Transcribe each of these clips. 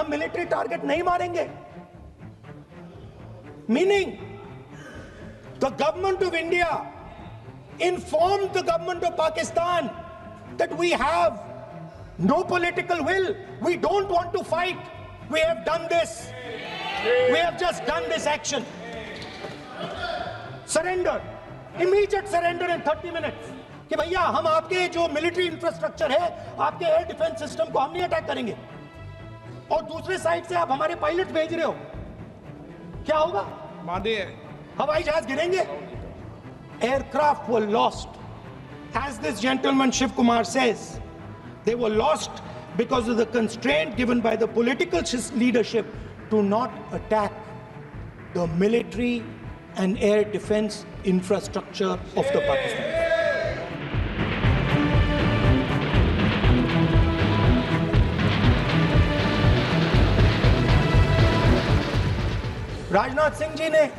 हम military target नहीं मारेंगे। Meaning the government of India informed the government of Pakistan that we have no political will. We don't want to fight. We have done this. We have just done this action. Surrender. Immediate surrender in 30 minutes. कि भैया हम आपके जो military infrastructure है, आपके air defence system को हम नहीं अटैक करेंगे, और दूसरे साइड से आप हमारे पायलट भेज रहे हो, क्या होगा? हवाई जहाज गिरेंगे। Aircraft were lost. As this gentleman Shiv Kumar says, they were lost because of the constraint given by the political leadership to not attack the military and air defense infrastructure of the Pakistan. Rajnath Singh जी ने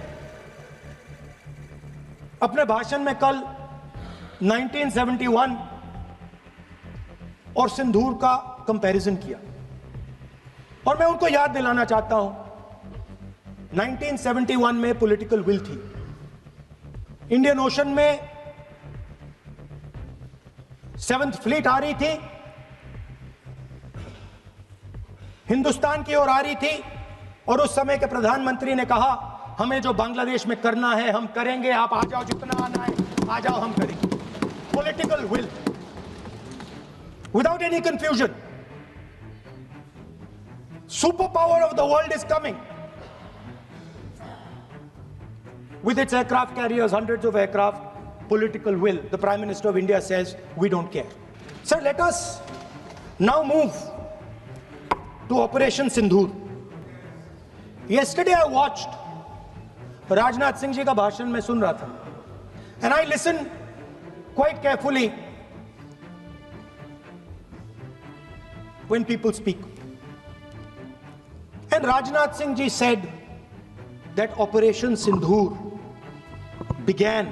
अपने भाषण में कल 1971 और सिंदूर का comparison किया, और मैं उनको याद दिलाना चाहता हूं 1971 में पॉलिटिकल विल थी। इंडियन ओशन में 7th फ्लीट आ रही थी, हिंदुस्तान की ओर आ रही थी, और उस समय के प्रधानमंत्री ने कहा हमें जो बांग्लादेश में करना है हम करेंगे, आप आ जाओ, जितना आना है आ जाओ, हम करेंगे। Political will without any confusion. Super power of the world is coming with its aircraft carriers, hundreds of aircraft. Political will. The Prime Minister of India says we don't care. Sir, let us now move to Operation Sindoor. Yesterday I watched Rajnath Singh ji का भाषण में सुन रहा था, and I listened quite carefully when people speak. And Rajnath Singh ji said that Operation Sindoor began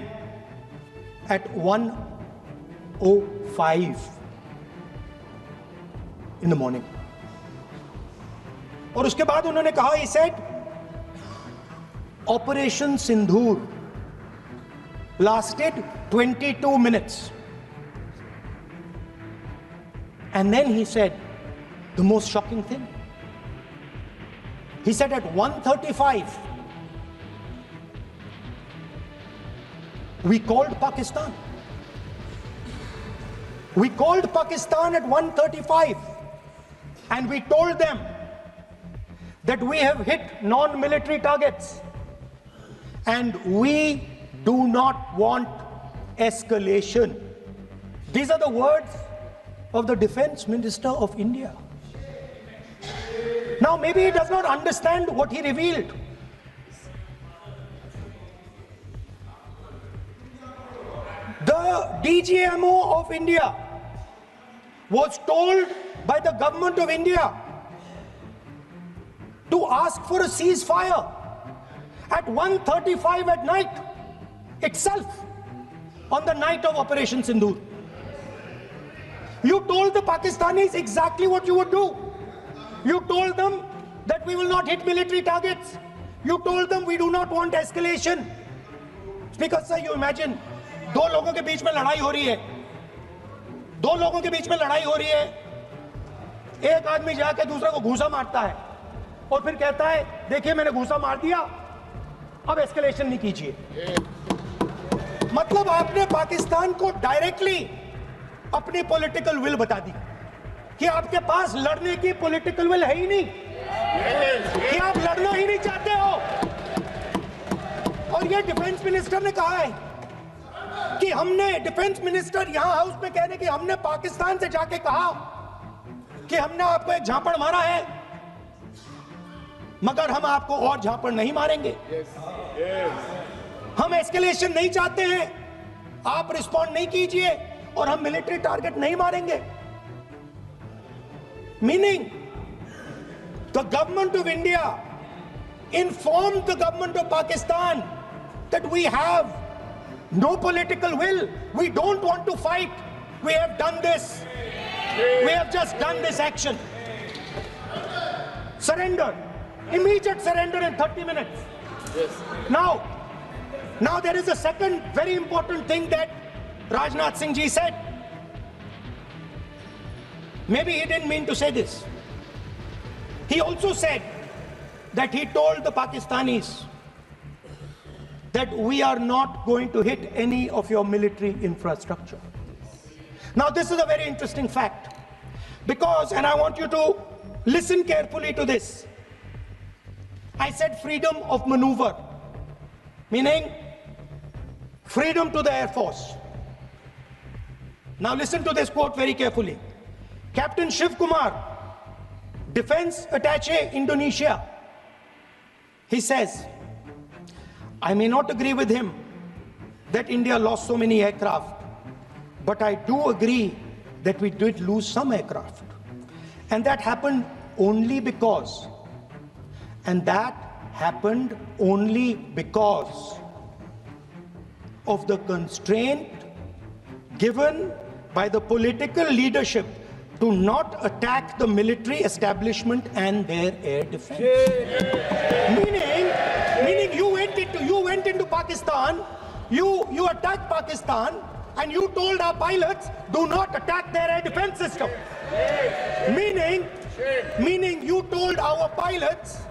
at 1:05 in the morning. और उसके बाद उन्होंने कहा, he said Operation Sindoor lasted 22 minutes. And then he said the most shocking thing. He said at 1:35 we called Pakistan. We called Pakistan at 1:35 and we told them that we have hit non-military targets and we do not want escalation. These are the words of the Defense Minister of India. Now maybe he does not understand what he revealed. The DGMO of India was told by the government of India to ask for a ceasefire at 1:35 at night itself, on the night of Operation Sindoor. You told the Pakistanis exactly what you would do. You told them that we will not hit military targets. You told them we do not want escalation. Speaker sir, you imagine, दो लोगों के बीच में लड़ाई हो रही है, दो लोगों के बीच में लड़ाई हो रही है, एक आदमी जाके दूसरे को घूसा मारता है और फिर कहता है देखिए मैंने घूसा मार दिया, अब एस्केलेशन नहीं कीजिए। मतलब आपने पाकिस्तान को डायरेक्टली अपनी पॉलिटिकल विल बता दी कि आपके पास लड़ने की पॉलिटिकल विल है ही नहीं, कि आप लड़ना ही नहीं चाहते हो। और ये डिफेंस मिनिस्टर ने कहा है कि हमने, डिफेंस मिनिस्टर यहां हाउस में कह रहे कि हमने पाकिस्तान से जाके कहा कि हमने आपको एक झापड़ मारा है मगर हम आपको और झापड़ नहीं मारेंगे। हम एस्केलेशन नहीं चाहते हैं, आप रिस्पॉन्ड नहीं कीजिए और हम मिलिट्री टारगेट नहीं मारेंगे। Meaning the government of India informed the government of Pakistan that we have no political will. We don't want to fight. We have done this. We have just done this action. Surrender. Immediate surrender in 30 minutes. Yes. Now there is a second very important thing that Rajnath Singh ji said. Maybe he didn't mean to say this. He also said that he told the Pakistanis that we are not going to hit any of your military infrastructure. Now this is a very interesting fact because, and I want you to listen carefully to this. I said freedom of maneuver, meaning freedom to the Air Force. Now listen to this quote very carefully. Captain Shiv Kumar, Defense Attaché, Indonesia, he says, I may not agree with him that India lost so many aircraft, but I do agree that we did lose some aircraft. And that happened only because, of the constraint given by the political leadership to not attack the military establishment and their air defense. Meaning you went into Pakistan, you attacked Pakistan, and you told our pilots, do not attack their air defense system. Meaning you told our pilots,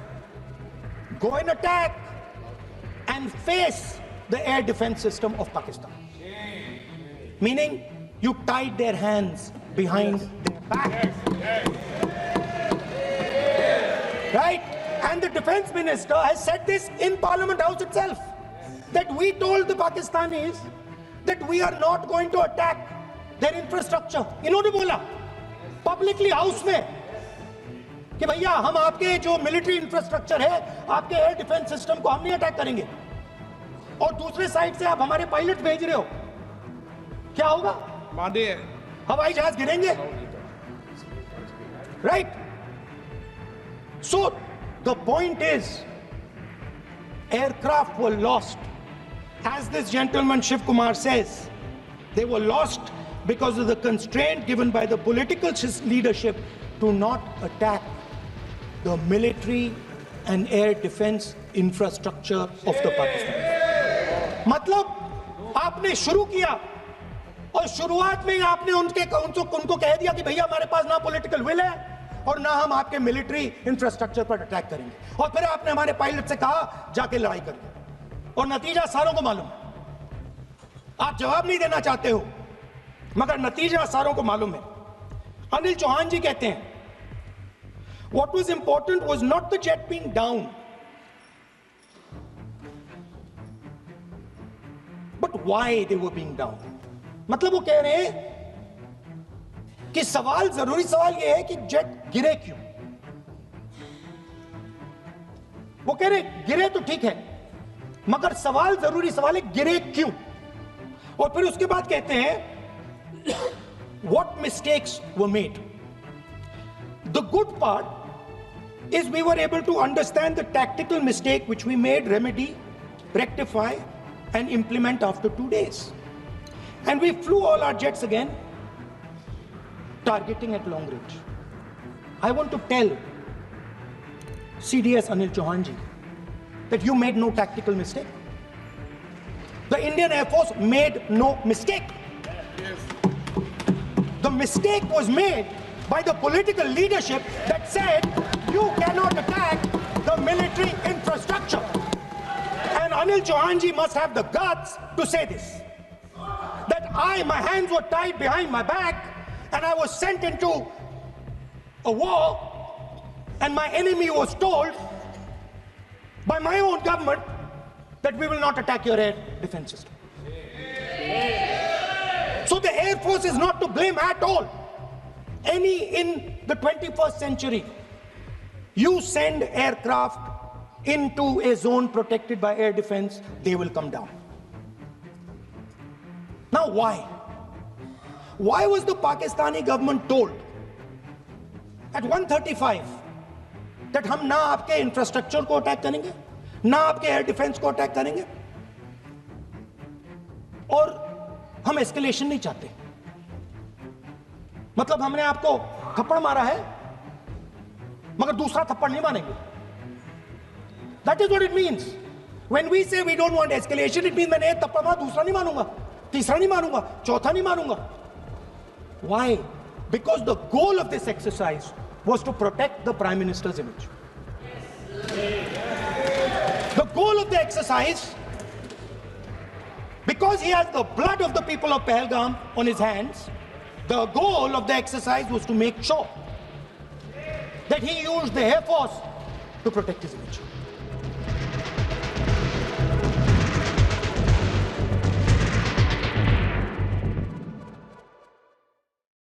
go and attack and face the air defense system of Pakistan. Meaning you tied their hands behind their back. Right? And the defense minister has said this in Parliament House itself, that we told the Pakistanis that we are not going to attack their infrastructure. इन्होंने बोला publicly house में कि भैया हम आपके जो military infrastructure है, आपके एयर डिफेंस सिस्टम को हम नहीं अटैक करेंगे, और दूसरे साइड से आप हमारे पायलट भेज रहे हो, क्या होगा? हवाई जहाज गिरेंगे. Right? So the point is, aircraft were lost. As this gentleman Shiv Kumar says, they were lost because of the constraint given by the political leadership to not attack the military and air defense infrastructure of the Pakistan. मतलब आपने शुरू किया और शुरुआत में ही आपने उनको कह दिया कि भैया हमारे पास ना पॉलिटिकल विल है और ना हम आपके मिलिट्री इंफ्रास्ट्रक्चर पर अटैक करेंगे, और फिर आपने हमारे पायलट से कहा जाके लड़ाई करिए, और नतीजा सारों को मालूम है. आप जवाब नहीं देना चाहते हो, मगर नतीजा सारों को मालूम है. अनिल चौहान जी कहते हैं, what was important was not the jet being down, but why they were being down. मतलब वो कह रहे हैं कि जरूरी सवाल ये है कि जेट गिरे क्यों. वो कह रहे गिरे तो ठीक है, मगर जरूरी सवाल है गिरे क्यों. और फिर उसके बाद कहते हैं what mistakes were made. The good part is we were able to understand the tactical mistake which we made, remedy, rectify and implement after 2 days. And we flew all our jets again, targeting at long range. I want to tell CDS Anil Chauhan ji that you made no tactical mistake. The Indian Air Force made no mistake. The mistake was made by the political leadership that said you cannot attack the military infrastructure. And Anil Chauhan ji must have the guts to say this, that my hands were tied behind my back and I was sent into a war, and my enemy was told by my own government that we will not attack your air defense system. So the Air Force is not to blame at all. In the 21st century, you send aircraft into a zone protected by air defense, they will come down. Now why? Why was the Pakistani government told at 1:35 that हम ना आपके infrastructure को attack करेंगे, ना आपके air defence को attack करेंगे, और हम एस्केलेशन नहीं चाहते? मतलब हमने आपको थप्पड़ मारा है, मगर दूसरा थप्पड़ नहीं मानेंगे. That is what it means. When we say we don't want escalation, it means मैंने एक थप्पड़ मारा, दूसरा नहीं मानूंगा, तीसरा नहीं मानूंगा, चौथा नहीं मानूंगा. Why? Because the goal of this exercise was to protect the Prime Minister's image. The goal of the exercise, because he has the blood of the people of Pahalgam on his hands, the goal of the exercise was to make sure that he used the Air Force to protect his image.